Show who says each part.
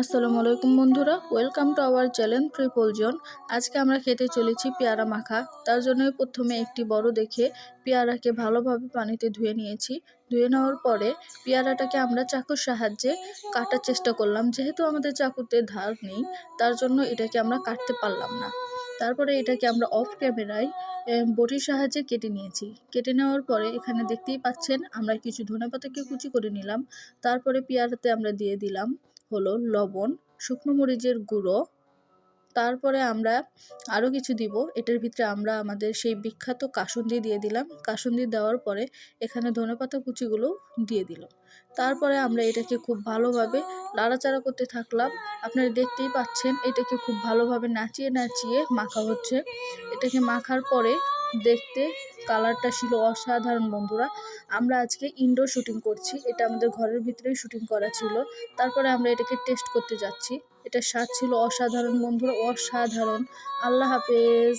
Speaker 1: আসসালামু আলাইকুম বন্ধুরা, welcome to our channel triple John. আজকে আমরা খেতে চলেছি পেয়ারা মাখা। তার জন্য প্রথমে একটি বড় দেখে পেয়ারাকে ভালোভাবে পানিতে ধুয়ে নিয়েছি। ধুয়ে নেওয়ার পরে পেয়ারাটাকে আমরা চাকুর সাহায্যে কাটার চেষ্টা করলাম। যেহেতু আমাদের চাকুতে ধার নেই, তার জন্য এটাকে আমরা কাটতে পারলাম না। তারপরে এটাকে আমরা অফ ক্যামেরায় বটির সাহায্যে কেটে নিয়েছি। কেটে নেওয়ার পরে এখানে দেখতেই পাচ্ছেন আমরা কিছু ধনেপাতাকে কুচি করে নিলাম। তারপরে পেয়ারাতে আমরা দিয়ে দিলাম হলো লবণ, শুকনো মরিচের গুঁড়ো। তারপরে আমরা আরও কিছু দিব। এটার ভিতরে আমরা আমাদের সেই বিখ্যাত কাসুন্দি দিয়ে দিলাম। কাসুন্দি দেওয়ার পরে এখানে ধনেপাতা কুচিগুলো দিয়ে দিলাম। তারপরে আমরা এটাকে খুব ভালোভাবে নাড়াচাড়া করতে থাকলাম। আপনারা দেখতেই পাচ্ছেন এটাকে খুব ভালোভাবে নাচিয়ে নাচিয়ে মাখা হচ্ছে। এটাকে মাখার পরে দেখতে কালারটা ছিল অসাধারণ বন্ধুরা। আমরা আজকে ইনডোর শুটিং করছি, এটা আমাদের ঘরের ভিতরেই শুটিং করা ছিল। তারপরে আমরা এটাকে টেস্ট করতে যাচ্ছি। এটার স্বাদ ছিল অসাধারণ বন্ধুরা, অসাধারণ। আল্লাহ হাফেজ।